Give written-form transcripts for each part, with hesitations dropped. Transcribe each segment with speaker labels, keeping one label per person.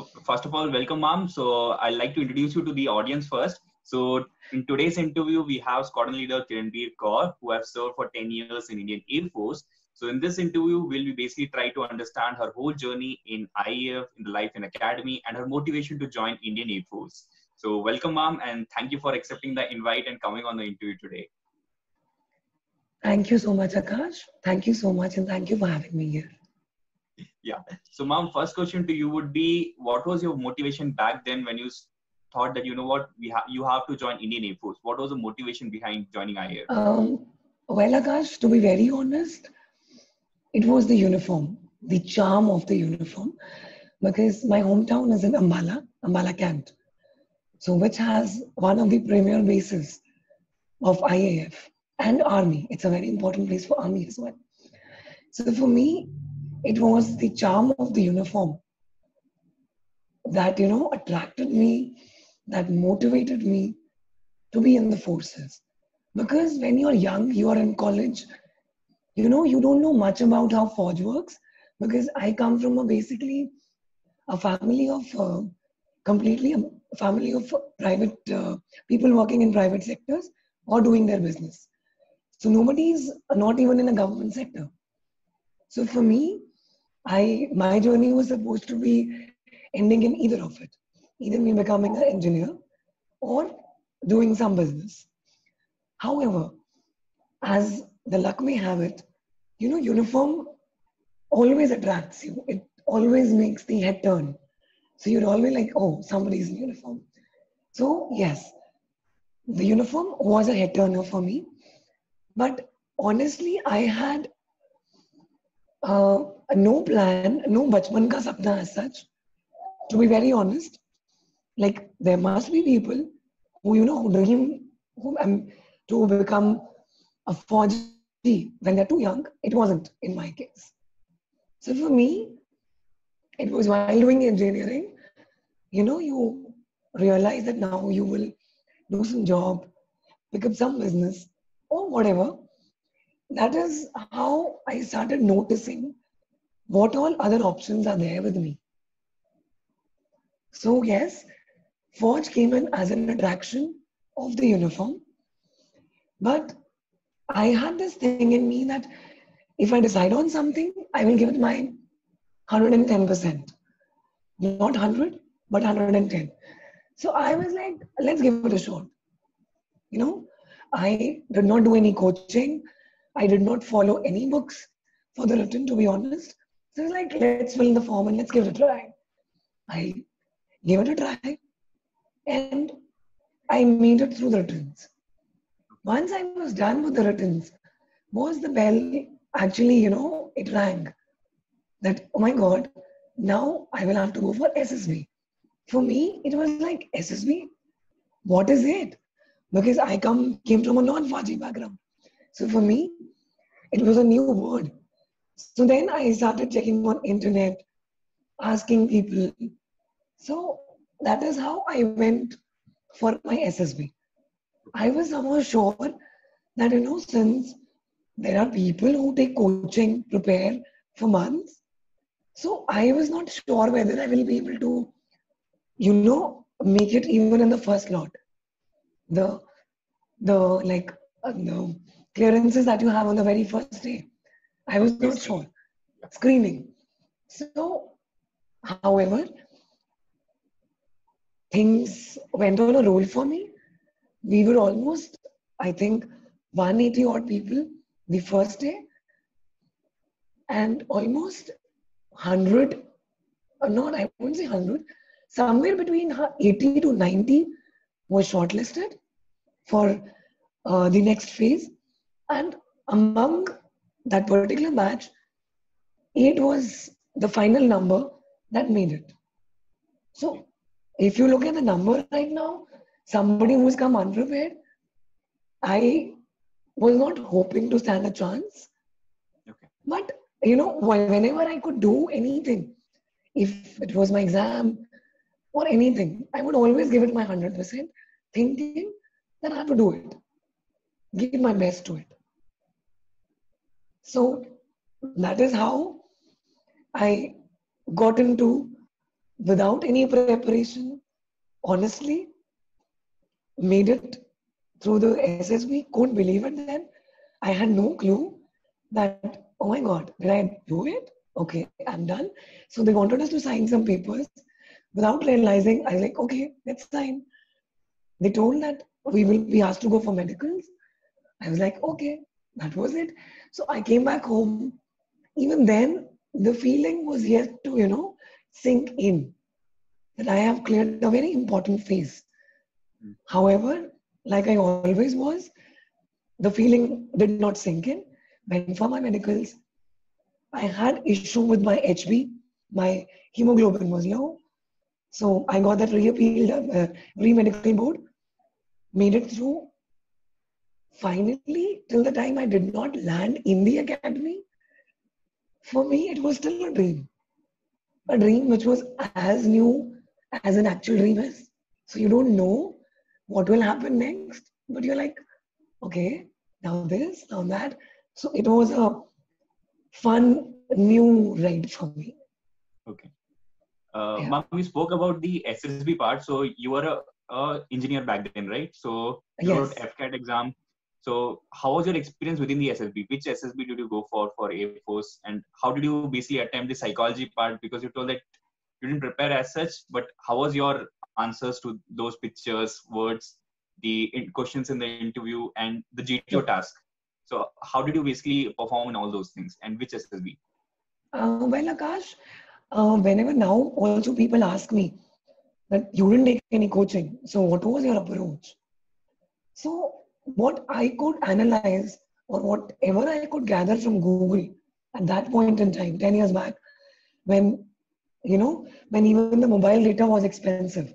Speaker 1: So first of all, welcome, ma'am. So I'd like to introduce you to the audience first. So in today's interview, we have squadron leader Kiranbir Kaur, who has served for 10 years in Indian Air Force. So in this interview, we'll be basically try to understand her whole journey in IAF, in the Life in Academy, and her motivation to join Indian Air Force. So welcome, ma'am, and thank you for accepting the invite and coming on the interview today.
Speaker 2: Thank you so much, Akash. Thank you so much, and thank you for having me here.
Speaker 1: Yeah. So, ma'am, first question to you would be, what was your motivation back then when you thought that, you know what, you have to join Indian Air Force? What was the motivation behind joining IAF?
Speaker 2: Well, Akash, to be very honest, it was the uniform, the charm of the uniform, because my hometown is in Ambala Kent, so which has one of the premier bases of IAF and Army. It's a very important place for Army as well. So for me, it was the charm of the uniform that attracted me, that motivated me to be in the forces. Because when you're young, you are in college, you don't know much about how forge works. Because I come from basically a family of completely a family of private people working in private sectors or doing their business. So nobody's not even in a government sector. So for me, my journey was supposed to be ending in either of it, either me becoming an engineer or doing some business. However, as the luck may have it, uniform always attracts you. It always makes the head turn. So you're always like, oh, somebody's in uniform. So yes, the uniform was a head turner for me. But honestly, I had no plan, no bachpan ka sapna as such. To be very honest, like there must be people who who dream to become a Fauji when they're too young. It wasn't in my case. So for me, it was while doing engineering, you realize that now you will do some job, pick up some business or whatever. That is how I started noticing what all other options are there with me. So yes, Forge came in as an attraction of the uniform, but I had this thing in me that if I decide on something, I will give it my 110%. Not 100, but 110. So I was like, let's give it a shot. You know, I did not do any coaching. I did not follow any books for the written, to be honest. So I was like, let's fill in the form and let's give it a try. I gave it a try and I made it through the writtens. Once I was done with the writtens, was the bell actually, it rang that, oh my God, now I will have to go for SSB. For me, it was like, SSB? What is it? Because I came from a non-Faji background. So for me, it was a new word. So then I started checking on internet, asking people. So that is how I went for my SSB. I was somehow sure that, since there are people who take coaching, prepare for months, so I was not sure whether I will be able to, make it even in the first lot. The the clearances that you have on the very first day. I was not sure. Screening. So, however, things went on a roll for me. We were almost, I think, 180 odd people the first day, and almost 100, or not, I wouldn't say 100, somewhere between 80 to 90 was shortlisted for the next phase. And among that particular batch, 8 was the final number that made it. So if you look at the number right now, somebody who's come unprepared, I was not hoping to stand a chance.
Speaker 1: Okay.
Speaker 2: But, whenever I could do anything, if it was my exam or anything, I would always give it my 100%, thinking that I have to do it, give my best to it. So that is how I got into without any preparation, honestly, made it through the SSB. Couldn't believe it then. I had no clue that, oh my God, did I do it? Okay, I'm done. So they wanted us to sign some papers. Without realizing, I was like, okay, let's sign. They told that we will be asked to go for medicals. I was like, okay, that was it. So I came back home. Even then, the feeling was yet to, sink in that I have cleared a very important phase. However, like I always was, the feeling did not sink in. Went for my medicals. I had issue with my HB. My hemoglobin was low. So I got that re-appealed, re-medical board. Made it through. Finally, till the time I did not land in the academy, for me, it was still a dream. A dream which was as new as an actual dream is. So you don't know what will happen next, but you're like, okay, now this, now that. So it was a fun new ride for me.
Speaker 1: Okay.
Speaker 2: Yeah.
Speaker 1: Ma'am, we spoke about the SSB part. So you were a engineer back then, right? So you wrote
Speaker 2: Yes.
Speaker 1: FCAT exam. So how was your experience within the SSB? Which SSB did you go for Air Force? And how did you basically attempt the psychology part? Because you told that you didn't prepare as such, but how was your answers to those pictures, words, the questions in the interview, and the GTO
Speaker 2: Sure.
Speaker 1: task? So how did you basically perform in all those things? And which SSB?
Speaker 2: Well, Akash, whenever now also people ask me that you didn't take any coaching. So what was your approach? So what I could analyze or whatever I could gather from Google at that point in time, 10 years back, when when even the mobile data was expensive.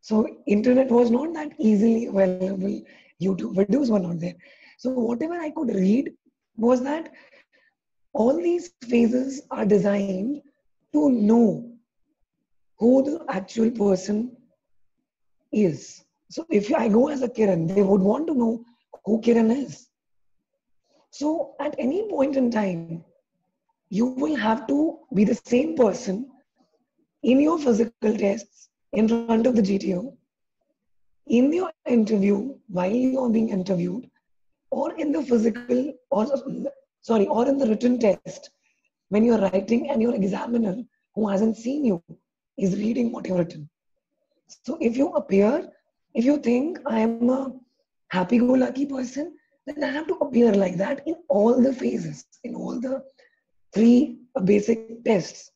Speaker 2: So internet was not that easily available. YouTube videos were not there. So whatever I could read was that all these phases are designed to know who the actual person is. So if I go as a Kiran, they would want to know who Kiran is. So at any point in time, you will have to be the same person in your physical tests in front of the GTO, in your interview while you are being interviewed, or in the physical, or in the written test when you're writing and your examiner who hasn't seen you is reading what you've written. So if you appear, if you think I am a happy-go-lucky person, then I have to appear like that in all the phases, in all the three basic tests.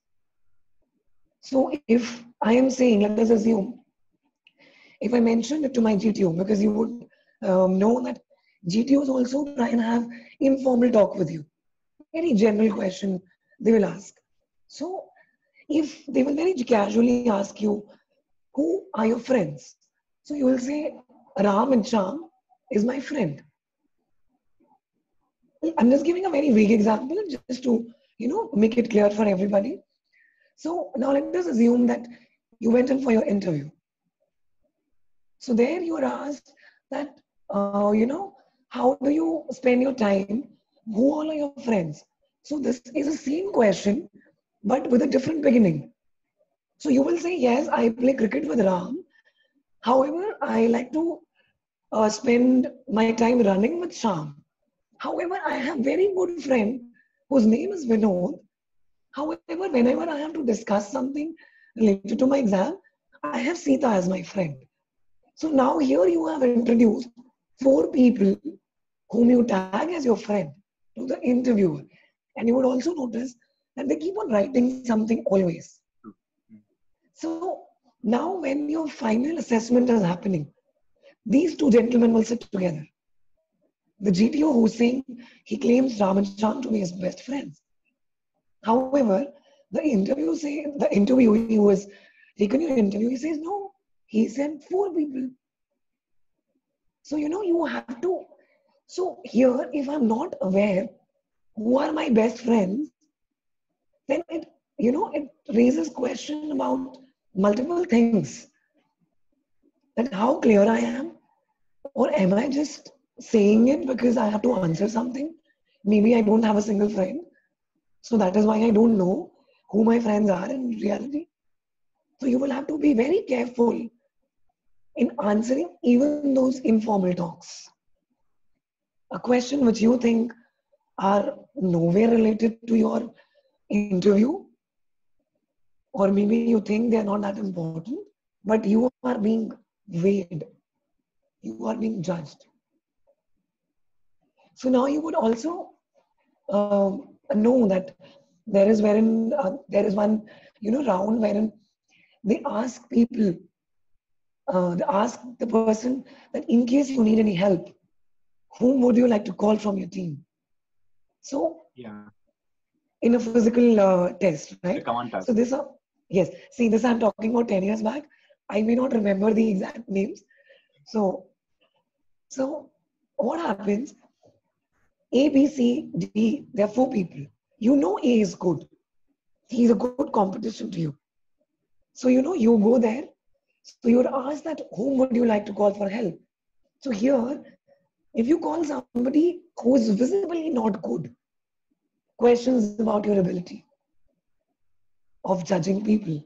Speaker 2: So if I am saying, let us assume, if I mentioned it to my GTO, because you would know that GTOs also try and have informal talk with you. Very general question they will ask. So if they will very casually ask you, who are your friends? So you will say, Ram and Sham is my friend. I'm just giving a very vague example just to, make it clear for everybody. So now let us assume that you went in for your interview. So there you are asked that, how do you spend your time? Who all are your friends? So this is the same question, but with a different beginning. So you will say, yes, I play cricket with Ram. However, I like to spend my time running with Sham. However, I have very good friend whose name is Vinod. However, whenever I have to discuss something related to my exam, I have Sita as my friend. So now here you have introduced 4 people whom you tag as your friend to the interviewer. And you would also notice that they keep on writing something always. So now when your final assessment is happening, these 2 gentlemen will sit together. The GTO who's saying he claims Ram and Sham to be his best friends. However, the interviewee who has taken your interview, he says, no, he said 4 people. So, you have to. So, here, if I'm not aware who are my best friends, then it raises question about multiple things. That how clear I am, or am I just saying it because I have to answer something? Maybe I don't have a single friend. So that is why I don't know who my friends are in reality. So you will have to be very careful in answering even those informal talks. A question which you think are nowhere related to your interview, or maybe you think they're not that important, but you are being weighed, you are being judged. So now you would also know that there is one round wherein they ask people, they ask the person that in case you need any help, whom would you like to call from your team? So
Speaker 1: Yeah.
Speaker 2: in a physical test,
Speaker 1: The
Speaker 2: right?
Speaker 1: command
Speaker 2: So
Speaker 1: task.
Speaker 2: this, yes, see this I'm talking about 10 years back. I may not remember the exact names. So, so what happens? A, B, C, D, there are four people. You know A is good. He's a good competition to you. So, you go there. So you would ask that, whom would you like to call for help? So here, if you call somebody who is visibly not good, questions about your ability of judging people.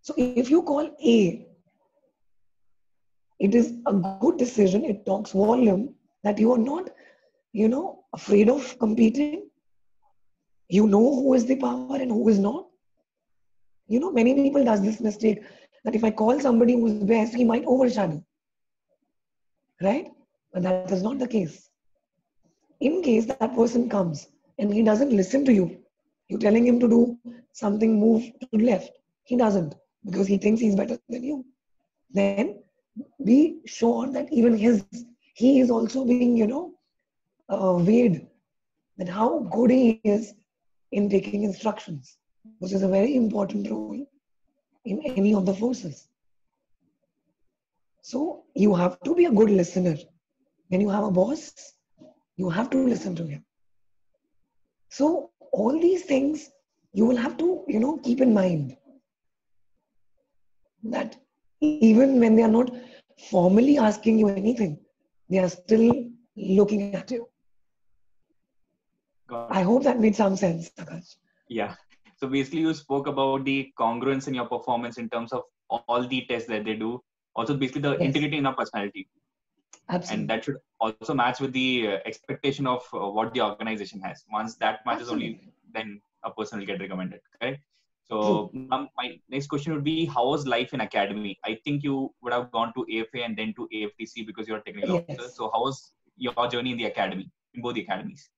Speaker 2: So if you call A, it is a good decision. It talks volume that you are not, afraid of competing. You know who is the power and who is not. Many people does this mistake that if I call somebody who's best, he might overshadow, right? But that is not the case. In case that person comes and he doesn't listen to you, you're telling him to do something, move to left. He doesn't because he thinks he's better than you. Then be sure that even he is also being, weighed that how good he is in taking instructions, which is a very important role in any of the forces. So you have to be a good listener. When you have a boss, you have to listen to him. So all these things you will have to, keep in mind that even when they are not formally asking you anything, they are still looking at you.
Speaker 1: Got
Speaker 2: I
Speaker 1: it.
Speaker 2: hope that made some sense, Akash.
Speaker 1: Yeah. So basically, you spoke about the congruence in your performance in terms of all the tests that they do. Also, basically, the
Speaker 2: Yes,
Speaker 1: integrity in our personality. And
Speaker 2: absolutely.
Speaker 1: that should also match with the expectation of what the organization has. Once that matches, only
Speaker 2: Absolutely.
Speaker 1: then a person will get recommended. Correct? So
Speaker 2: True.
Speaker 1: my next question would be, how was life in academy? I think you would have gone to AFA and then to AFTC because you're a technical officer.
Speaker 2: Yes.
Speaker 1: So how was your journey in the academy, in both the academies?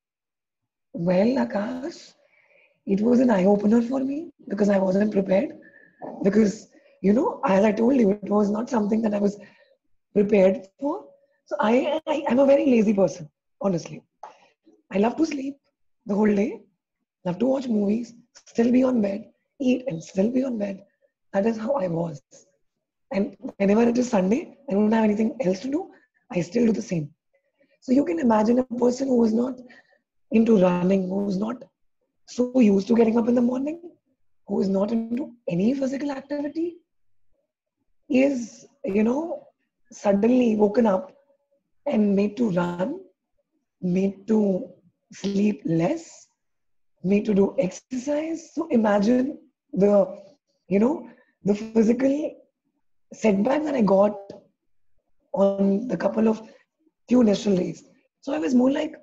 Speaker 2: Well, Akash, it was an eye opener for me because I wasn't prepared. Because, as I told you, it was not something that I was prepared for. So I'm a very lazy person, honestly. I love to sleep the whole day, love to watch movies, still be on bed, eat and still be on bed. That is how I was. And whenever it is Sunday, I don't have anything else to do, I still do the same. So you can imagine a person who is not into running, who is not so used to getting up in the morning, who is not into any physical activity, is, suddenly woken up and made to run, made to sleep less, made to do exercise. So imagine the, the physical setback that I got on the couple of few national days. So I was more like,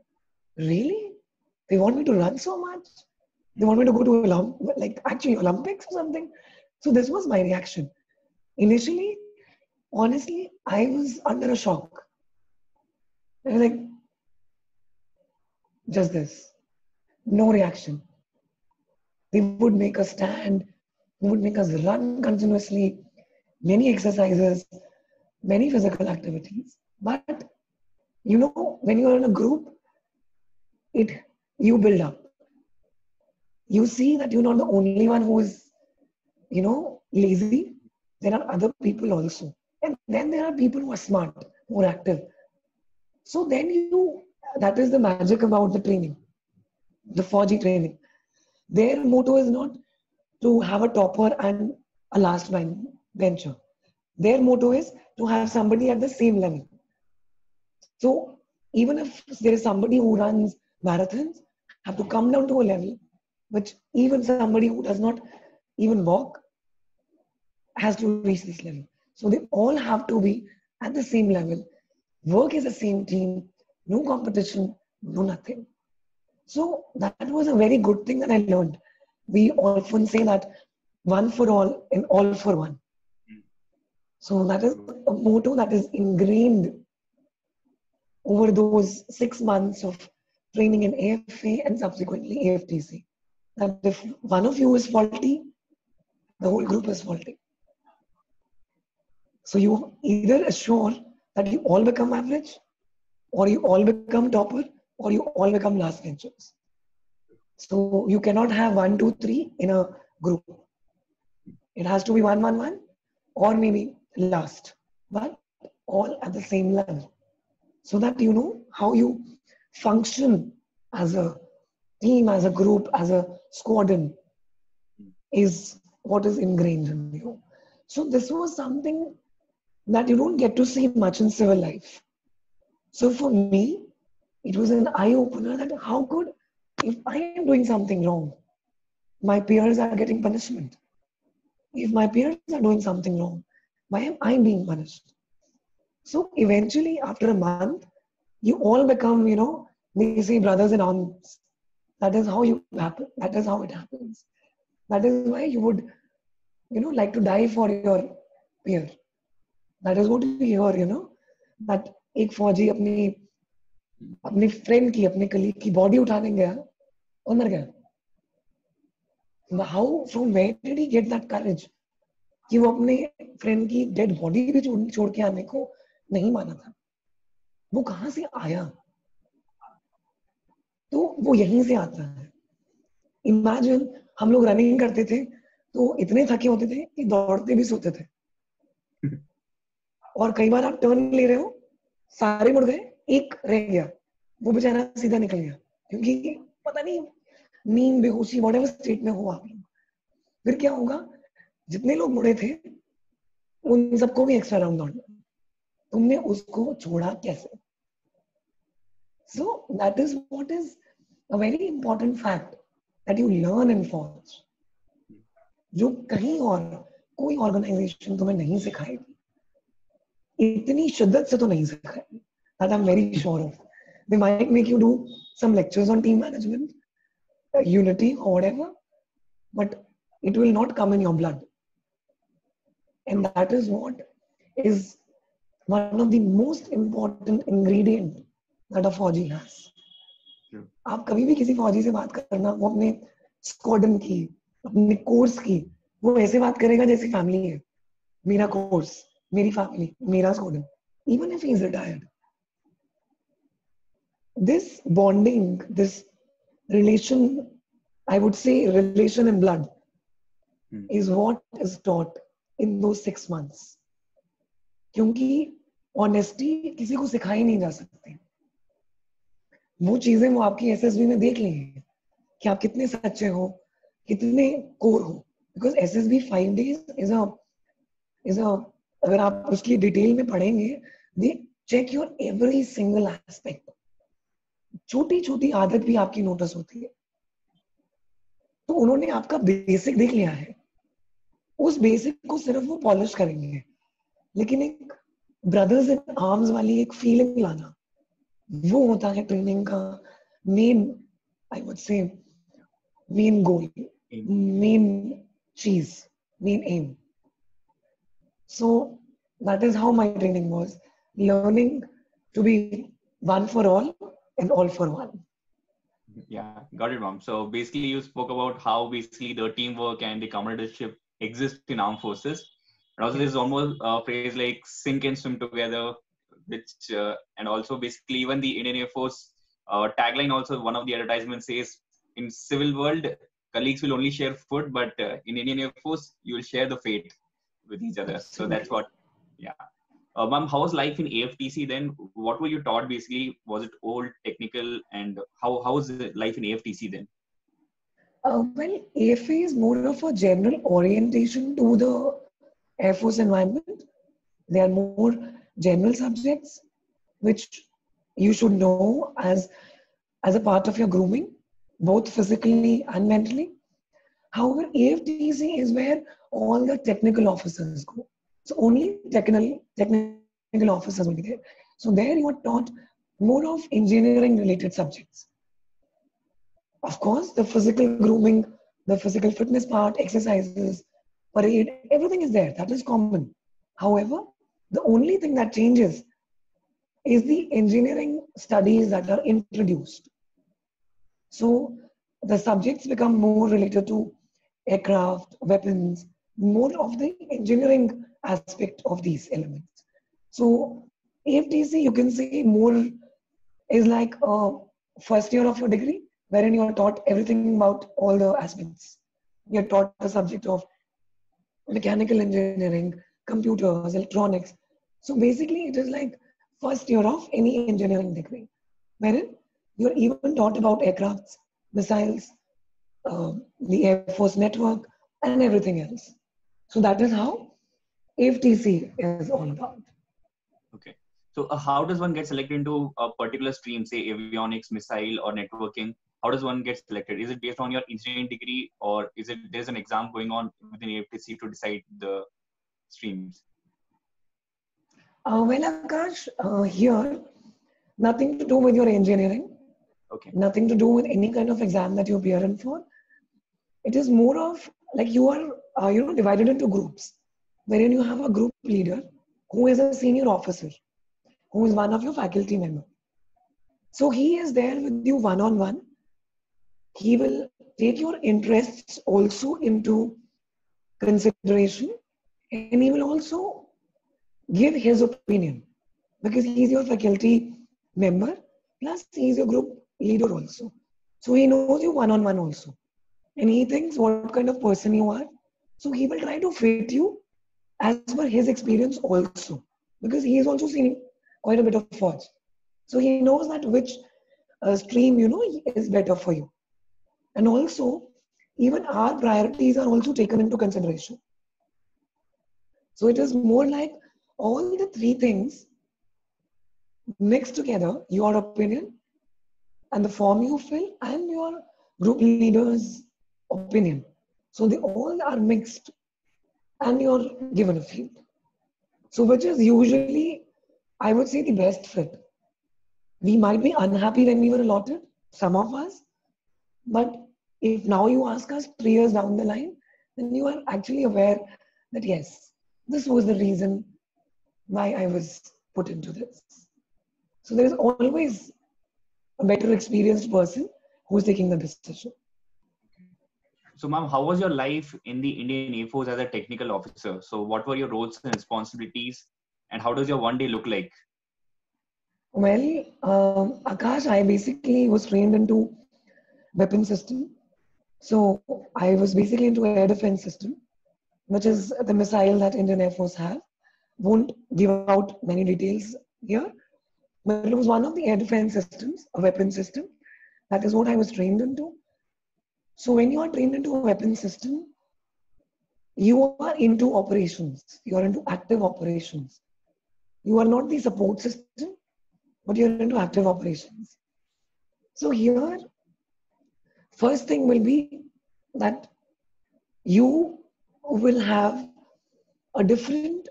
Speaker 2: really? They want me to run so much? They want me to go to like actually Olympics or something? So this was my reaction. Initially, honestly, I was under a shock. I was like, just this, no reaction. They would make us stand, they would make us run continuously, many exercises, many physical activities. But when you're in a group, it you build up. You see that you're not the only one who is, lazy. There are other people also. And then there are people who are smart, who are active. So then that is the magic about the training, the 4G training. Their motto is not to have a topper and a last bencher. Their motto is to have somebody at the same level. So even if there is somebody who runs marathons, have to come down to a level which even somebody who does not even walk has to reach this level. So they all have to be at the same level. Work as a same team, no competition, no nothing. So that was a very good thing that I learned. We often say that one for all and all for one. So that is a motto that is ingrained over those 6 months of training in AFA and subsequently AFTC. That if one of you is faulty, the whole group is faulty. So you either assure that you all become average, or you all become topper, or you all become last benchers. So you cannot have 1, 2, 3 in a group. It has to be 1, 1, 1, or maybe last, but all at the same level. So that you know how you function as a team, as a group, as a squadron is what is ingrained in you. So this was something that you don't get to see much in civil life. So for me, it was an eye-opener that how could, if I am doing something wrong, my peers are getting punishment. If my peers are doing something wrong, why am I being punished? So eventually, after a month, you all become, they say brothers in arms. That is how you happen. That is how it happens. That is why you would, like to die for your peer. That is what you hear, that एक फौजी अपनी friend की अपने colleague की body उठाने गया और मर गया. How, from where did he get that courage? कि वो अपने फ्रेंड की डेड बॉडी भी छोड़ के आने को नहीं माना था. वो कहां से आया? तो वो यहीं से आता है. इमेजिन हम लोग रनिंग करते थे तो इतने थके होते थे कि दौड़ते भी सोते थे. और कई बार आप टर्न ले रहे हो, सारे मुड़ गए, एक रह गया, वो बेचारा सीधा निकल गया क्योंकि पता नहीं नींद बेहोशी व्हाटएवर स्टेट में हो आप लोग. फिर क्या होगा? जितने लोग मुड़े थे उन सबको भी एक्स्ट्रा राउंड दौड़ना. तुमने उसको छोड़ा कैसे? So that is what is a very important fact that you learn in Forge, जो कहीं और कोई ऑर्गेनाइजेशन तुम्हें नहीं सिखाएगी, इतनी शिद्दत से तो नहीं सिखाएगी. That I'm very sure of. They might make you do some lectures on team management, unity or whatever, but it will not come in your blood. And that is what is one of the most important ingredient that a फौजी has. आप कभी भी किसी फौजी से बात करना, वो अपने स्क्वाड्रन की, अपने कोर्स की, वो ऐसे बात करेगा जैसे फैमिली है. मेरा कोर्स, मेरी फैमिली, मेरा squadron, even if he is retired. This bonding, this relation, I would say relation in blood, is what is taught in those 6 months. क्योंकि ऑनेस्टी किसी को सिखाई नहीं जा सकती. वो चीजें वो आपकी एसएसबी में देख लेंगे कि आप कितने सच्चे हो, कितने कोर हो. Because SSB 5 days is a अगर आप उसकी डिटेल में पढ़ेंगे, they check your every single aspect. छोटी छोटी आदत भी आपकी नोटिस होती है. तो उन्होंने आपका बेसिक देख लिया है, उस बेसिक को सिर्फ वो पॉलिश करेंगे. लेकिन एक ब्रदर्स इन आर्म्स वाली एक फीलिंग लाना, वो होता है ट्रेनिंग का main, I would say main goal, main चीज, main aim. So that is how my training was, learning to be one for all and all for one.
Speaker 1: Yeah, got it, Mom. So basically you spoke about how basically the teamwork and the comradeship exist in armed forces. And also there's almost a phrase like sink and swim together, which and also basically even the Indian Air Force tagline, also one of the advertisements says, in civil world colleagues will only share food, but in Indian Air Force you will share the fate with each other. So that's what, yeah. Ma'am, how was life in AFTC then? What were you taught basically? Was it old, technical, and how was life in AFTC then?
Speaker 2: Well, AFA is more of a general orientation to the Air Force environment. They are more general subjects which you should know as a part of your grooming, both physically and mentally. However, AFTC is where all the technical officers go. So only technical officers will be there. So there you are taught more of engineering related subjects. Of course, the physical grooming, the physical fitness part, exercises, parade, everything is there. That is common. However, the only thing that changes is the engineering studies that are introduced. So the subjects become more related to aircraft, weapons, more of the engineering aspect of these elements. So AFTC, you can say more is like a first year of your degree, wherein you are taught everything about all the aspects. You're taught the subject of mechanical engineering, computers, electronics. So basically, it is like first year of any engineering degree, wherein you're even taught about aircrafts, missiles, the Air Force network, and everything else. So that is how AFTC is all about.
Speaker 1: Okay. So how does one get selected into a particular stream, say avionics, missile, or networking? How does one get selected? Is it based on your engineering degree, or is it there's an exam going on within AFTC to decide the streams?
Speaker 2: Well, Akash, here, nothing to do with your engineering,
Speaker 1: Okay.
Speaker 2: nothing to do with any kind of exam that you appear in for. It is more of like you are, divided into groups, wherein you have a group leader who is a senior officer, who is one of your faculty member. So he is there with you one on one. He will take your interests also into consideration, and he will also give his opinion because he's your faculty member, plus he's your group leader also. So he knows you one on one also. And he thinks what kind of person you are. So he will try to fit you as per his experience also. Because he is also seen quite a bit of forge. So he knows that which stream, is better for you. And also, even our priorities are also taken into consideration. So it is more like all the three things mixed together, your opinion and the form you fill and your group leader's opinion. So they all are mixed and you're given a field. So which is usually, I would say, the best fit. We might be unhappy when we were allotted, some of us, but if now you ask us 3 years down the line, then you are actually aware that yes, this was the reason why I was put into this. So there is always a better experienced person who's taking the decision.
Speaker 1: So, ma'am, how was your life in the Indian Air Force as a technical officer? So, what were your roles and responsibilities, and how does your one day look like?
Speaker 2: Well, Akash, I basically was trained into weapon system. So I was basically into air defense system, which is the missile that Indian Air Force have. Won't give out many details here, but it was one of the air defense systems, a weapon system. That is what I was trained into. So when you are trained into a weapon system, you are into operations. You are into active operations. You are not the support system, but you're into active operations. So here, first thing will be that you will have a different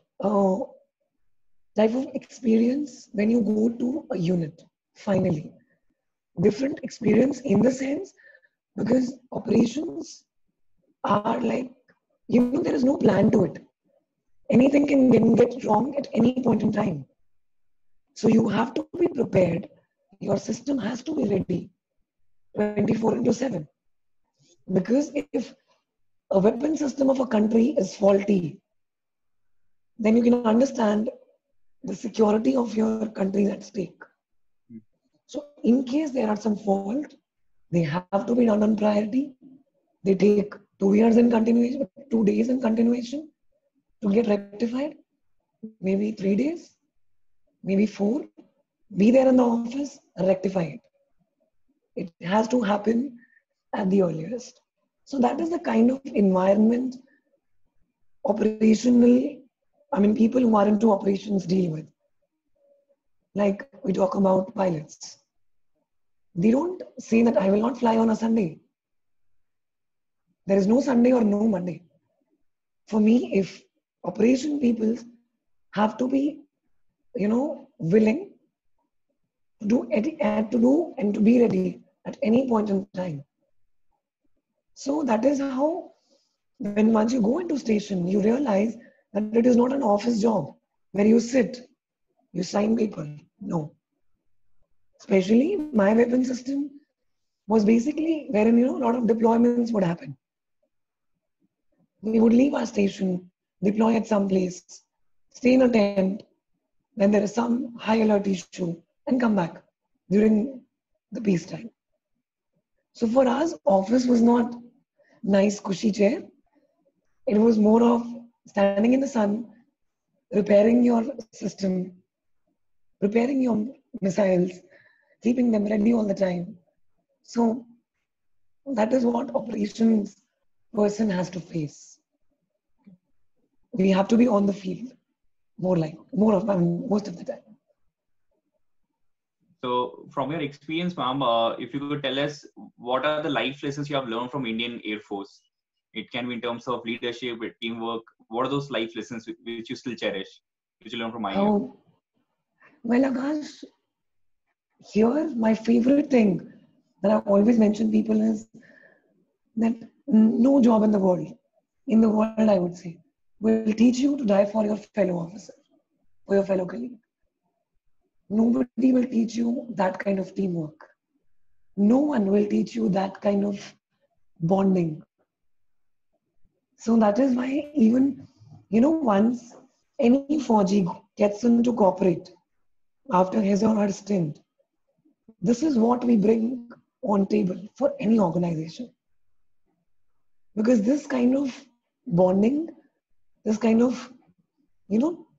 Speaker 2: type of experience when you go to a unit, finally. Different experience in the sense because operations are like, there is no plan to it. Anything can get wrong at any point in time. So you have to be prepared. Your system has to be ready 24/7. Because if a weapon system of a country is faulty, then you can understand the security of your country is at stake. So in case there are some fault, they have to be done on priority. They take 2 years in continuation, 2 days in continuation to get rectified, maybe 3 days, maybe 4. Be there in the office, rectify it. It has to happen at the earliest. So that is the kind of environment people who are into operations deal with. Like we talk about pilots. They don't say that I will not fly on a Sunday. There is no Sunday or no Monday. for me, if operation people have to be, willing to do and to be ready at any point in time. So that is how, when once you go into station, you realize that it is not an office job where you sit, you sign paper. No. Especially my weapon system was basically wherein, a lot of deployments would happen. We would leave our station, deploy at some place, stay in a tent, when there is some high alert issue, and come back during the peacetime. So for us, office was not nice cushy chair. It was more of standing in the sun, repairing your system, preparing your missiles, keeping them ready all the time. So that is what operations person has to face. We have to be on the field most of the time.
Speaker 1: So, from your experience, ma'am, if you could tell us what are the life lessons you have learned from Indian Air Force? It can be in terms of leadership, teamwork. What are those life lessons which you still cherish, which you learn from IAF?
Speaker 2: Oh, well, Akash, here my favorite thing that I always mention people is that no job in the world, I would say, will teach you to die for your fellow officer, for your fellow colleague. Nobody will teach you that kind of teamwork. No one will teach you that kind of bonding. So that is why even, once any 4G gets into corporate after his or her stint, this is what we bring on table for any organization. Because this kind of bonding, this kind of,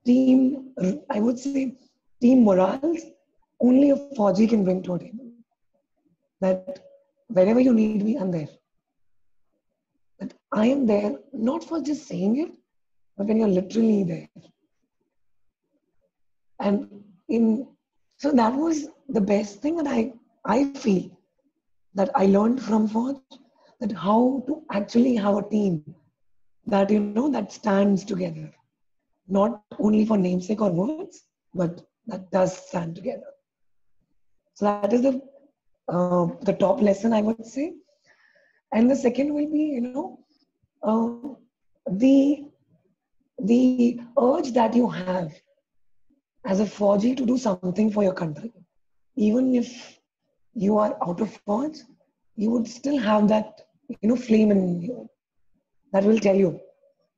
Speaker 2: team, I would say, team morals, only a 4G can bring to a table. That wherever you need me, I'm there. But I am there not for just saying it, but when you're literally there. And so that was the best thing that I feel that I learned from Forge, that how to actually have a team that, that stands together. Not only for namesake or words, but that does stand together. So that is the top lesson, I would say. And the second will be, the the urge that you have as a 4G to do something for your country. Even if you are out of Forge, you would still have that, flame in you that will tell you,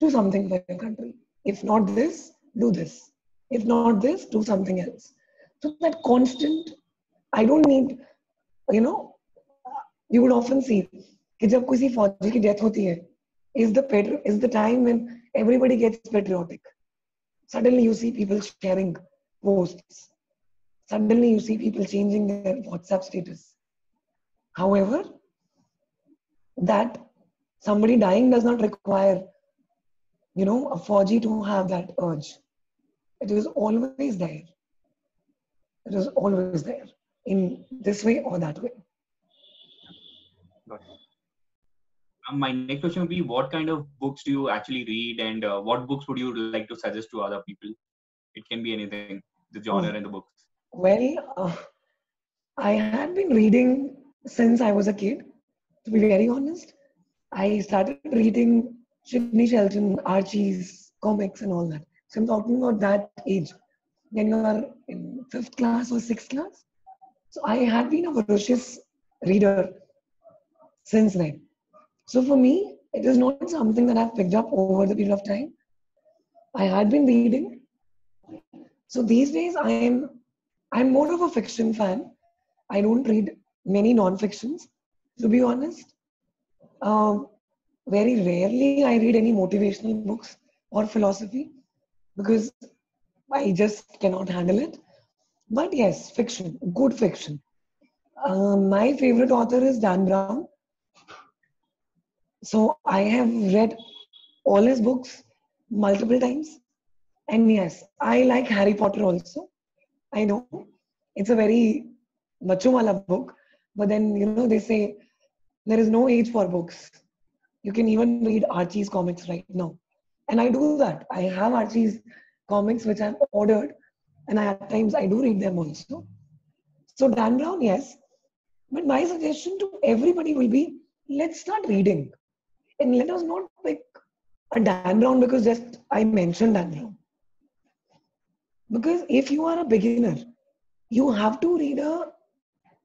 Speaker 2: do something for your country. If not this, do this. If not this, do something else. So that constant, I don't need, you would often see कि जब किसी फौजी की death होती है, is the time when everybody gets patriotic. Suddenly you see people sharing posts. Suddenly you see people changing their WhatsApp status. However, that somebody dying does not require, a 4G to have that urge. It is always there. It is always there in this way or that way.
Speaker 1: My next question would be, what kind of books do you actually read, and what books would you like to suggest to other people? It can be anything, the genre and the books.
Speaker 2: Well, I had been reading since I was a kid. To be very honest, I started reading Sidney Sheldon, Archie's comics and all that. So I'm talking about that age when you are in 5th class or 6th class. So I had been a voracious reader since then. So for me, it is not something that I've picked up over the period of time. I had been reading. So these days I'm more of a fiction fan. I don't read many non-fictions, to be honest. Very rarely I read any motivational books or philosophy because I just cannot handle it. But yes, fiction, good fiction. My favorite author is Dan Brown. So I have read all his books multiple times. And yes, I like Harry Potter also. I know it's a very macho wala book, but then, they say there is no age for books. You can even read Archie's comics right now. And I do that. I have Archie's comics which I've ordered, and at times I do read them also. So Dan Brown, yes. But my suggestion to everybody will be, let's start reading. And let us not pick a Dan Brown because just I mentioned Dan Brown. Because if you are a beginner, you have to read a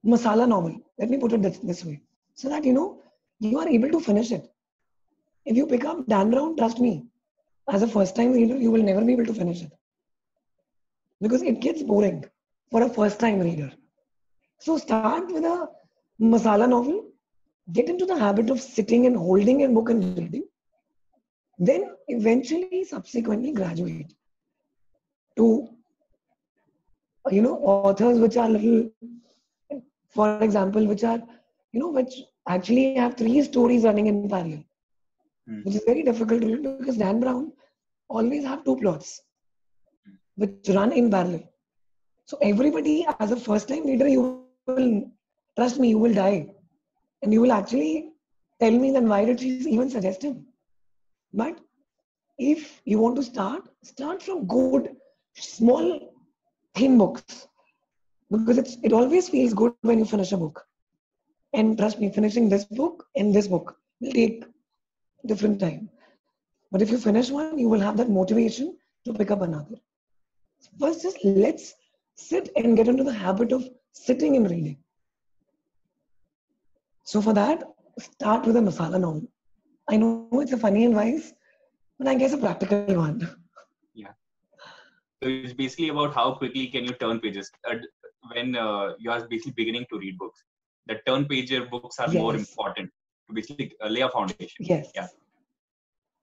Speaker 2: masala novel. Let me put it this way. So that you are able to finish it. If you pick up Dan Brown, trust me, as a first time reader, you will never be able to finish it. Because it gets boring for a first time reader. So start with a masala novel, get into the habit of sitting and holding a book and reading, then eventually subsequently graduate to authors which are little, for example, which are which actually have 3 stories running in parallel, which is very difficult to read because Dan Brown always have 2 plots which run in parallel. So everybody, as a first time reader, you will trust me, you will die, and you will actually tell me then why did she even suggest him. But if you want to start from good, small, thin books because it always feels good when you finish a book. And trust me, finishing this book and this book will take different time. But if you finish one, you will have that motivation to pick up another. First, just let's sit and get into the habit of sitting and reading. So for that, start with a masala novel. I know it's a funny advice, but I guess a practical one.
Speaker 1: Yeah. So it's basically about how quickly can you turn pages when you are basically beginning to read books. The turn pager books are more
Speaker 2: Yes.
Speaker 1: important to basically lay a foundation.
Speaker 2: Yes.
Speaker 1: Yeah.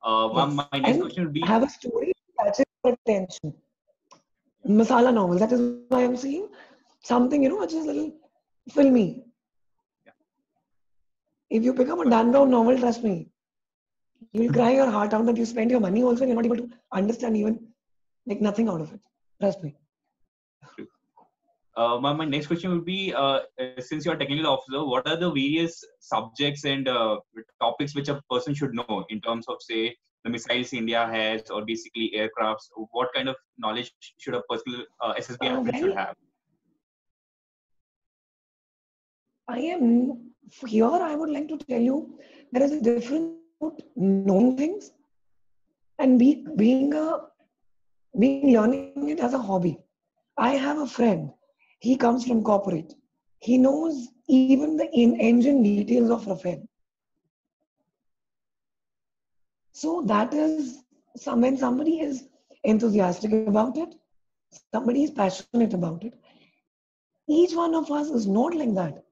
Speaker 2: Yes.
Speaker 1: My next
Speaker 2: And
Speaker 1: question would be,
Speaker 2: have a story that catches your attention. Masala novels. That is why I'm saying something, which is a little filmy.
Speaker 1: yeah.
Speaker 2: If you pick up a Dan Brown novel, trust me, you'll cry your heart out that you spent your money also and you're not able to understand even like nothing out of it. Trust me.
Speaker 1: My next question would be, since you're a technical officer, what are the various subjects and topics which a person should know in terms of, say, the missiles India has, or basically aircrafts? What kind of knowledge should a personal SSB admin should
Speaker 2: Well,
Speaker 1: have?
Speaker 2: I am here. I would like to tell you there is a difference about knowing things and being learning it as a hobby. I have a friend. He comes from corporate. He knows even the engine details of Rafale. So that is when somebody is enthusiastic about it, somebody is passionate about it. Each one of us is not like that.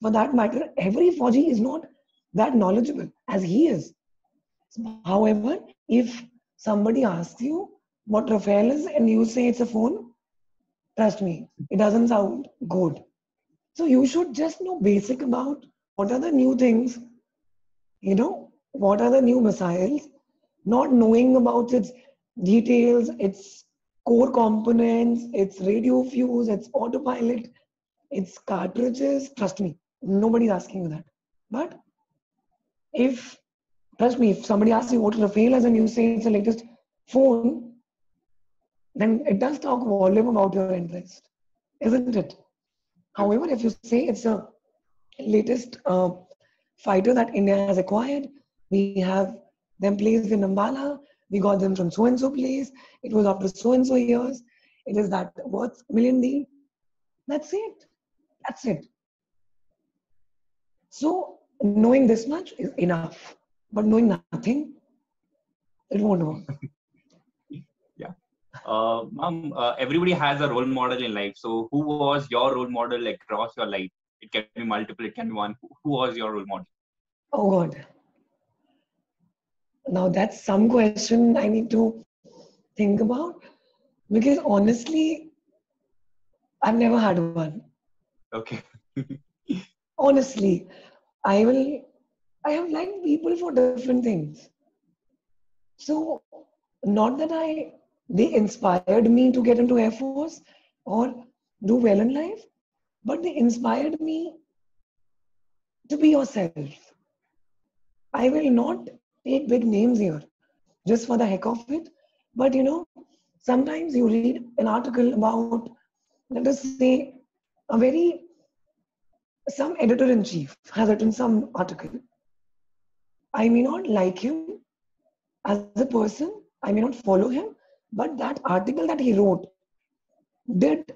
Speaker 2: For that matter, every Fauji is not that knowledgeable as he is. However, if somebody asks you what Rafale is and you say it's a phone, trust me, it doesn't sound good. So you should just know basic about what are the new things, what are the new missiles, not knowing about its details, its core components, its radio fuse, its autopilot, its cartridges. Trust me, nobody's asking you that. But if, trust me, if somebody asks you what Rafale is and you say it's the latest phone, then it does talk volume about your interest, isn't it? However, if you say it's a latest fighter that India has acquired, we have them placed in Ambala, we got them from so and so place, it was after so and so years, it is that worth million deal. That's it. That's it. So knowing this much is enough, but knowing nothing, it won't work.
Speaker 1: Yeah. Everybody has a role model in life. So who was your role model across your life? It can be multiple, it can be one. Who was your role model?
Speaker 2: Oh God. Now that's some question I need to think about because honestly, I've never had one.
Speaker 1: Okay.
Speaker 2: Honestly, I will. I have liked people for different things. So, not that they inspired me to get into Air Force or do well in life, but they inspired me to be yourself. I will not take big names here. just for the heck of it. But sometimes you read an article about, let us say, a very some editor-in-chief has written some article. I may not like him as a person, I may not follow him, but that article that he wrote did,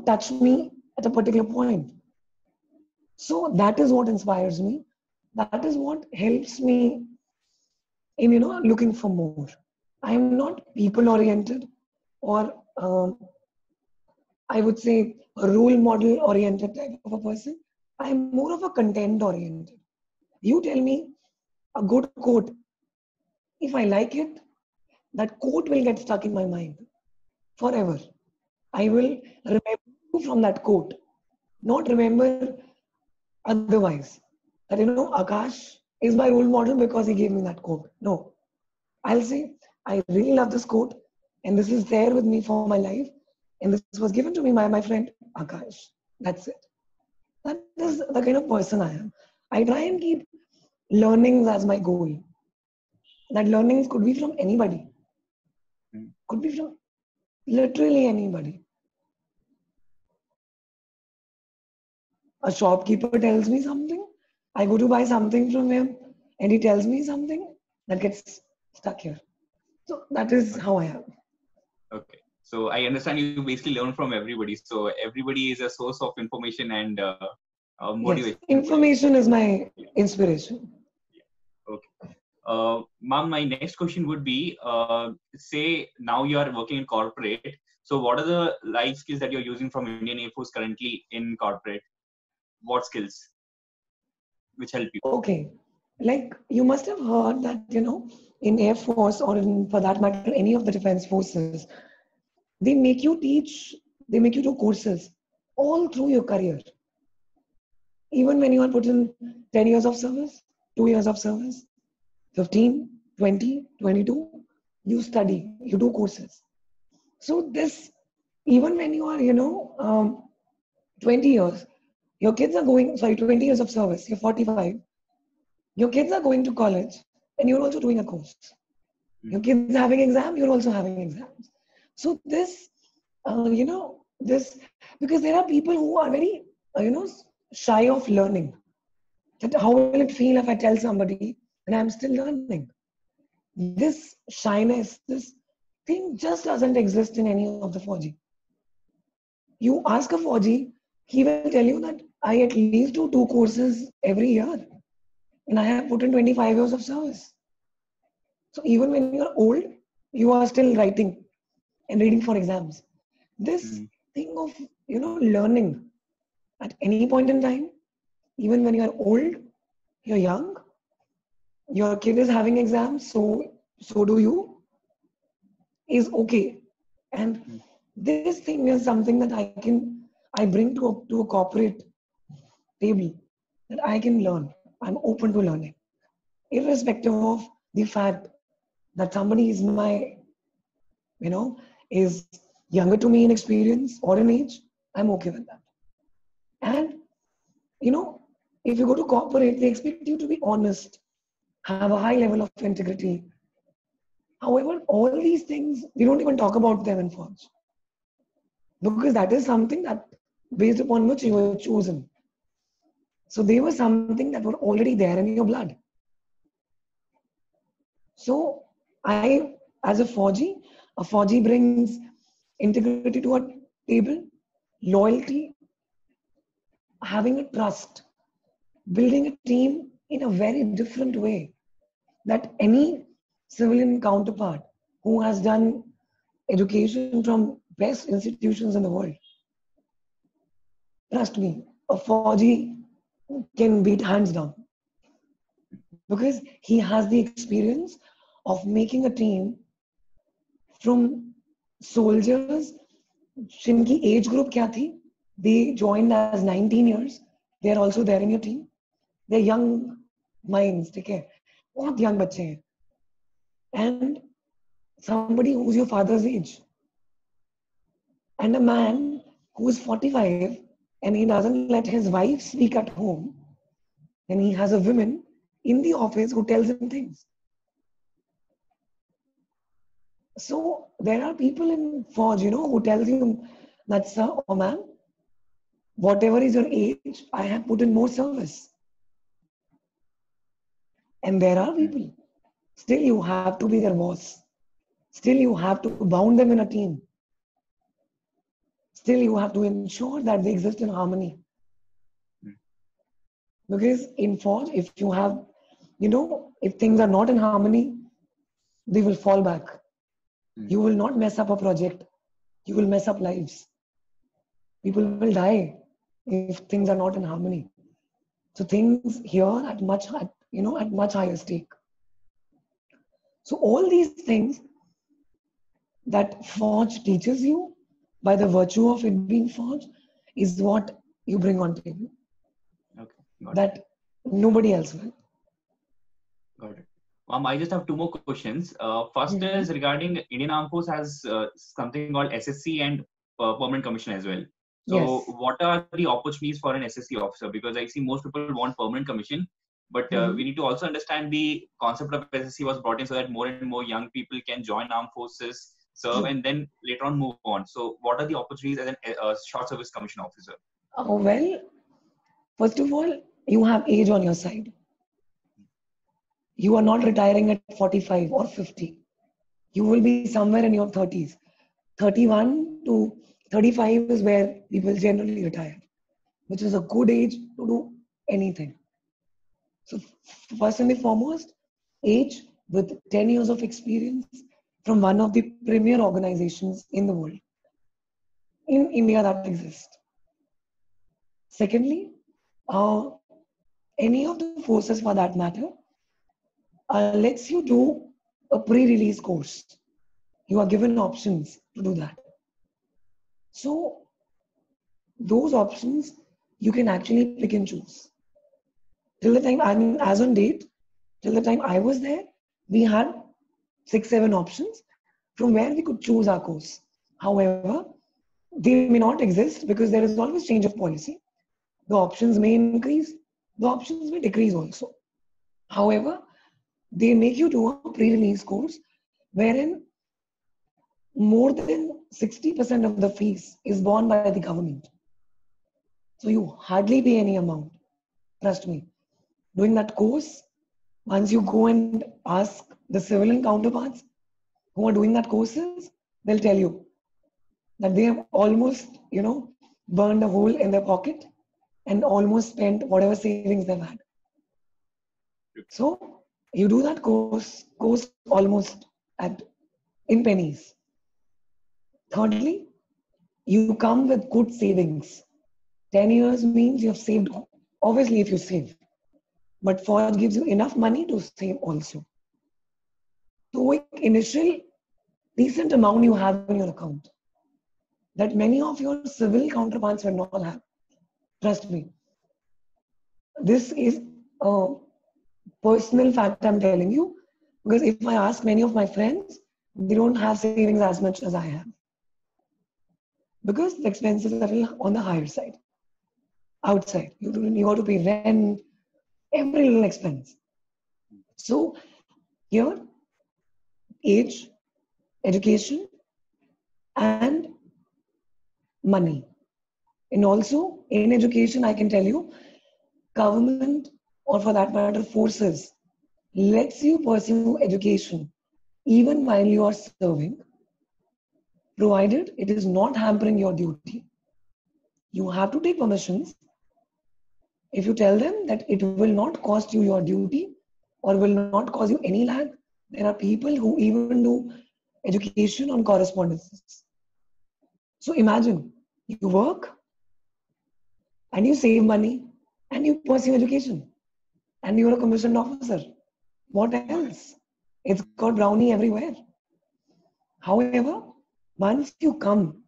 Speaker 2: touch me at a particular point. So that is what inspires me. That is what helps me in, looking for more. I am not people oriented or I would say a role model oriented type of a person. I'm more of a content oriented. You tell me a good quote. If I like it, that quote will get stuck in my mind forever. I will remember you from that quote, not remember otherwise. That, Akash is my role model because he gave me that quote. No, I'll say, I really love this quote, and this is there with me for my life, and this was given to me by my friend Akash. That's it. That is the kind of person I am. I try and keep learnings as my goal. That learnings could be from anybody, could be from literally anybody. A shopkeeper tells me something, I go to buy something from him, and he tells me something that gets stuck here. So that is how I am.
Speaker 1: Okay. So I understand you basically learn from everybody. So everybody is a source of information and motivation.
Speaker 2: Yes, information is my inspiration.
Speaker 1: Okay. Ma'am, my next question would be, say now you are working in corporate. So what are the life skills that you're using from Indian Air Force currently in corporate? What skills which help you?
Speaker 2: Okay. Like you must have heard that, in Air Force or in, for that matter, any of the defense forces, they make you teach, they make you do courses all through your career. Even when you are put in 10 years of service, 2 years of service, 15, 20, 22, you study, you do courses. So this, even when you are, 20 years, your kids are going, sorry, 20 years of service, you're 45, your kids are going to college and you're also doing a course. Your kids having exam, you're also having exams. So this, this, because there are people who are very, shy of learning. That how will it feel if I tell somebody and I'm still learning? This shyness, this thing just doesn't exist in any of the 4G. You ask a 4G, he will tell you that I at least do 2 courses every year. And I have put in 25 years of service. So even when you're old, you are still writing and reading for exams. This thing of, learning at any point in time, even when you're old, you're young, your kid is having exams, so do you, is okay. And this thing is something that I bring to a corporate table, that I can learn. I'm open to learning, irrespective of the fact that somebody is is younger to me in experience or in age. I'm okay with that. And if you go to corporate, they expect you to be honest, have a high level of integrity. However, all these things, we don't even talk about them in Forge. Because that is something that based upon which you were chosen. So they were something that were already there in your blood. So I, as a 4G brings integrity to a table, loyalty, having a trust, building a team in a very different way that any civilian counterpart who has done education from best institutions in the world, trust me, a 4G can beat hands down, because he has the experience of making a team from soldiers जिनकी age group क्या थी, they joined as 19 years, they are also there in your team, they're young minds, ठीक है, बहुत young बच्चे हैं, and somebody who's your father's age, and a man who's 45 and he doesn't let his wife speak at home, and he has a woman in the office who tells him things. So there are people in Forge, who tells you that, sir or ma'am, whatever is your age, I have put in more service. And there are people. Still, you have to be their boss. Still, you have to bound them in a team. Still, you have to ensure that they exist in harmony. Because in Forge, if you have, if things are not in harmony, they will fall back. You will not mess up a project. You will mess up lives. People will die if things are not in harmony. So things here at much higher stake. So all these things that Forge teaches you by the virtue of it being Forge is what you bring on table.
Speaker 1: Okay.
Speaker 2: That nobody else will.
Speaker 1: Got it. I just have two more questions. First is regarding Indian Armed Force has something called SSC and Permanent Commission as well. So
Speaker 2: Yes.
Speaker 1: what are the opportunities for an SSC officer? Because I see most people want Permanent Commission, but we need to also understand the concept of SSC was brought in so that more and more young people can join armed forces, serve, and then later on move on. So what are the opportunities as a short service commission officer?
Speaker 2: Well, first of all, you have age on your side. You are not retiring at 45 or 50. You will be somewhere in your 30s. 31 to 35 is where people generally retire, which is a good age to do anything. So first and foremost, age with 10 years of experience from one of the premier organizations in the world. In India that exists. Secondly, any of the forces for that matter lets you do a pre-release course. You are given options to do that. So those options you can actually pick and choose. Till the time, as on date, till the time I was there, we had 6-7 options from where we could choose our course. However, they may not exist because there is always change of policy. The options may increase, the options may decrease also. However, they make you do a pre-release course wherein more than 60% of the fees is borne by the government. So you hardly pay any amount. Trust me. Doing that course, once you go and ask the civilian counterparts who are doing that courses, they'll tell you that they have almost, burned a hole in their pocket and almost spent whatever savings they've had. So you do that course almost in pennies. Thirdly, you come with good savings. 10 years means you have saved, obviously if you save, but Forge gives you enough money to save also. So initial decent amount you have in your account that many of your civil counterparts will not have. Trust me. This is a personal fact I'm telling you, because if I ask many of my friends, they don't have savings as much as I have. Because the expenses are on the higher side. Outside, you got to pay rent, every little expense. So here, age, education, and money. And also in education, I can tell you, government, or for that matter, forces, lets you pursue education even while you are serving, provided it is not hampering your duty. You have to take permissions. If you tell them that it will not cost you your duty or will not cause you any lag, there are people who even do education on correspondences. So imagine you work and you save money and you pursue education and you're a commissioned officer. What else? It's got brownie everywhere. However, once you come,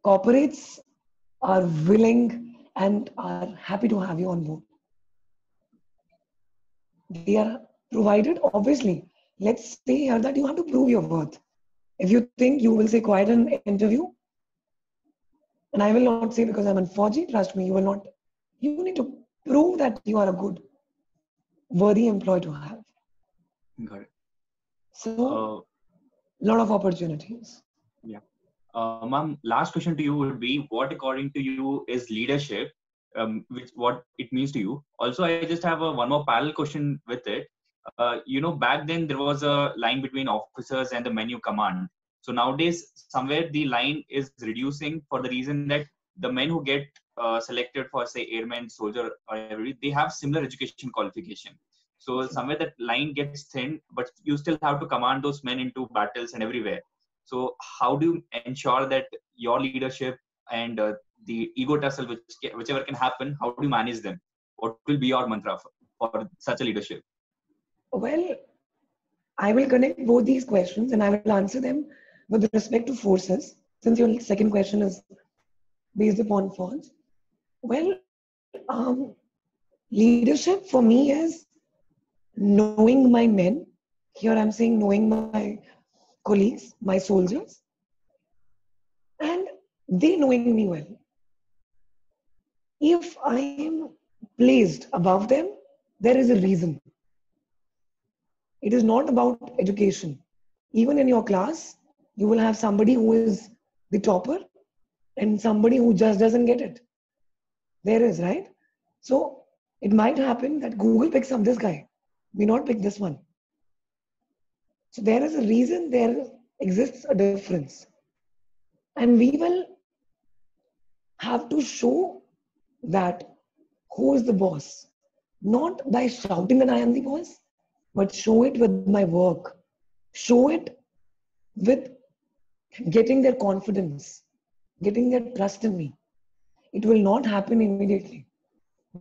Speaker 2: corporates are willing and are happy to have you on board. They are provided, obviously. Let's say here that you have to prove your worth. If you think you will say quiet in an interview, and I will not say because I'm in 4G, trust me, you will not. You need to prove that you are a good, worthy employee to have.
Speaker 1: Got it.
Speaker 2: So, lot of opportunities.
Speaker 1: Yeah. Ma'am, last question to you would be, what according to you is leadership? Which what it means to you. Also, I just have one more parallel question with it. Back then there was a line between officers and the menu command. So nowadays, somewhere the line is reducing for the reason that the men who get selected for, say, airmen, soldier, or everybody, they have similar education qualification. So somewhere that line gets thin, but you still have to command those men into battles and everywhere. So how do you ensure that your leadership and the ego tussle, whichever can happen, how do you manage them? What will be your mantra for such a leadership?
Speaker 2: Well, I will connect both these questions and I will answer them with respect to forces, since your second question is based upon force. Well, leadership for me is knowing my men. Here I'm saying knowing my colleagues, my soldiers, and they knowing me well. If I am placed above them, there is a reason. It is not about education. Even in your class, you will have somebody who is the topper and somebody who just doesn't get it. There is, right? So it might happen that Google picks up this guy, may not pick this one. So there is a reason there exists a difference. And we will have to show that who is the boss. Not by shouting that I am the boss, but show it with my work. Show it with getting their confidence, getting their trust in me. It will not happen immediately.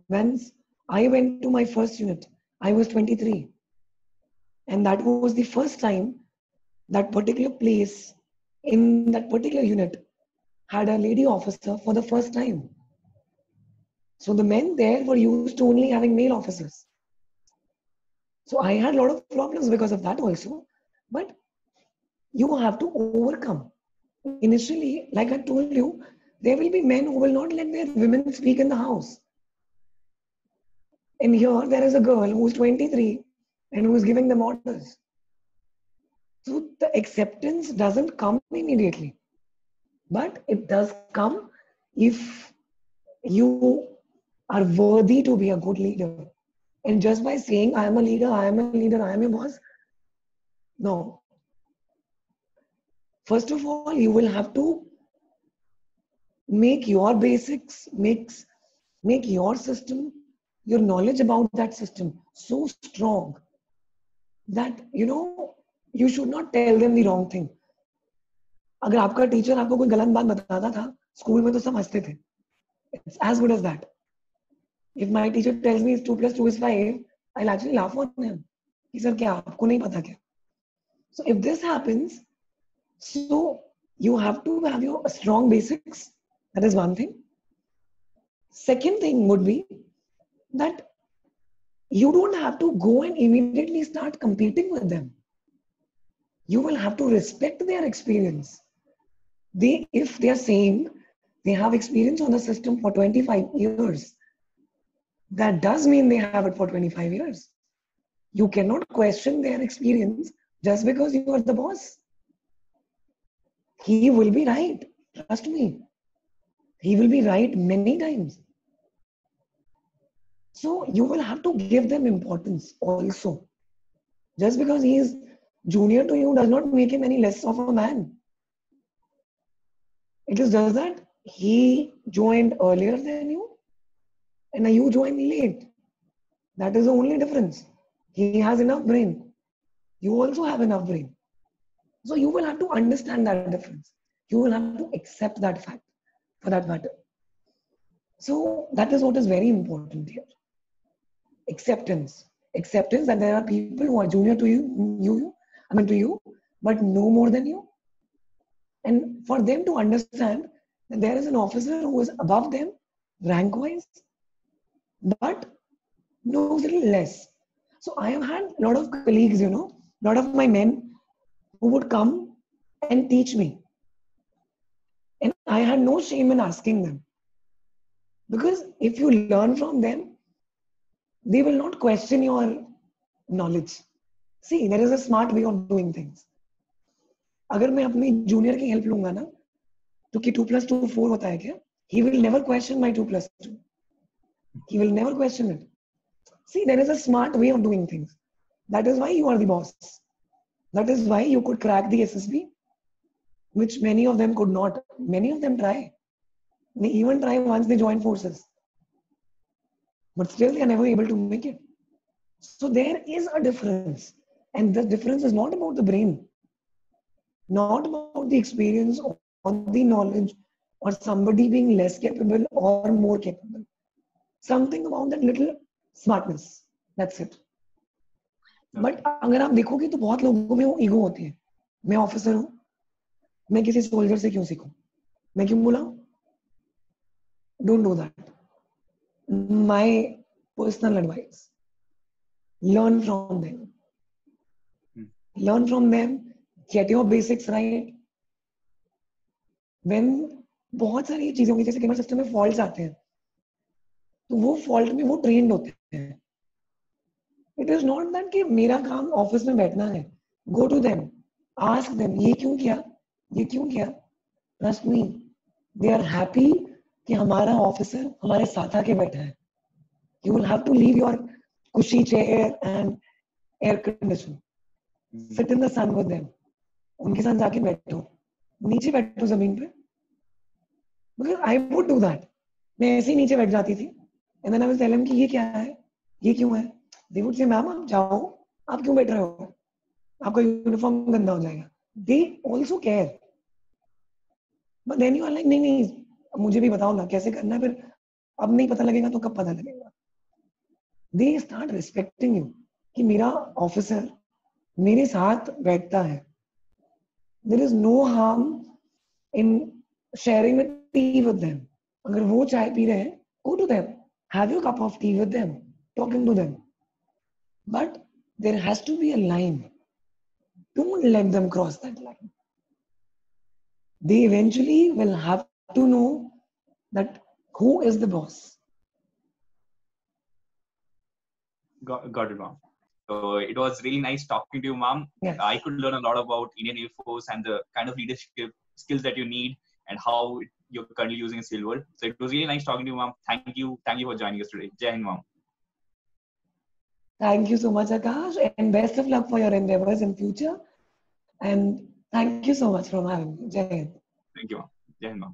Speaker 2: Once I went to my first unit, I was 23. And that was the first time that particular place in that particular unit had a lady officer for the first time. So the men there were used to only having male officers. So I had a lot of problems because of that also. But you have to overcome. Initially, like I told you, there will be men who will not let their women speak in the house. And here there is a girl who's 23 and who's giving them orders. So the acceptance doesn't come immediately. But it does come if you are worthy to be a good leader. And just by saying, I am a leader, I am a leader, I am a boss, no. First of all, you will have to make your basics, make your system, your knowledge about that system so strong that, you should not tell them the wrong thing. अगर आपका teacher आपको कोई गलत बात बताता था school में तो सब हंसते थे. It's as good as that. If my teacher tells me 2 + 2 is 5, I'll actually laugh on him. He said, क्या आपको नहीं पता क्या? So if this happens, so you have to have your strong basics. That is one thing. Second thing would be that you don't have to go and immediately start competing with them. You will have to respect their experience. If they are saying they have experience on the system for 25 years, that does mean they have it for 25 years. You cannot question their experience just because you are the boss. He will be right. Trust me. He will be right many times. So you will have to give them importance also. Just because he is junior to you does not make him any less of a man. It is just that he joined earlier than you and you joined late. That is the only difference. He has enough brain. You also have enough brain. So you will have to understand that difference. You will have to accept that fact for that matter. So that is what is very important here. Acceptance. Acceptance that there are people who are junior to you, but no more than you. And for them to understand that there is an officer who is above them, rank-wise, but knows a little less. So I have had a lot of colleagues, a lot of my men who would come and teach me. And I had no shame in asking them. Because if you learn from them, they will not question your knowledge. See, there is a smart way of doing things. अगर मैं अपनी junior की help लूंगा ना, तो कि 2+2 4 होता है क्या? He will never question my 2+2. He will never question it. See, there is a smart way of doing things. That is why you are the boss. That is why you could crack the SSB, which many of them could not. Many of them try. They even try once they join forces. But still they are never able to make it. So there is a difference. And the difference is not about the brain, not about the experience or the knowledge or somebody being less capable or more capable. Something about that little smartness. That's it. But अगर आप देखोगे तो बहुत लोगों में वो ego होती है. मैं ऑफिसर हूं, मैं किसी सोल्जर से क्यों सीखूं, मैं क्यों बुलाऊं? Don't do that. My personal advice, learn from them. Learn from them, get your basics right. When बहुत सारी चीजें होंगी, जैसे कैमरा सिस्टम में फॉल्ट्स आते हैं, तो वो फॉल्ट में वो ट्रेंड होते हैं. इट इज नॉट दैट कि मेरा काम ऑफिस में बैठना है. Go to them, ask them, ये क्यों किया, ये क्यों किया. Trust me, they are happy कि हमारा ऑफिसर हमारे साथ आके बैठा है. You will have to leave your cushy chair and air condition. Sit in the sun with them. उनके साथ जाके बैठो, नीचे बैठो जमीन पे. Because I would do that. मैं ऐसे ही नीचे बैठ जाती थी. And then I will tell them कि ये क्या है, ये क्यों है. They would say, मैम आप जाओ, आप क्यों बैठ रहे हो, आपका यूनिफॉर्म गंदा हो जाएगा. They also care. But then you are like, नहीं नहीं, मुझे भी बताओ ना कैसे करना है, फिर अब नहीं पता लगेगा तो कब पता लगेगा. They start respecting you कि मेरा ऑफिसर मेरे साथ बैठता है. There is no harm in sharing a tea with them. अगर वो चाय पी रहे हैं, go to them, have your cup of tea with them, talking to them. But there has to be a line. Don't let them cross that line. They eventually will have to know that who is the boss.
Speaker 1: Got it, ma'am. So it was really nice talking to you, ma'am.
Speaker 2: Yes.
Speaker 1: I could learn a lot about Indian Air Force and the kind of leadership skills that you need and how you're currently using in civil world. So it was really nice talking to you, ma'am. Thank you for joining us today. Jai Hind, ma'am.
Speaker 2: Thank you so much, Akash, and best of luck for your endeavors in future. And thank you so much for having me. Jai Hind.
Speaker 1: Thank you, ma'am. Jai Hind, ma'am.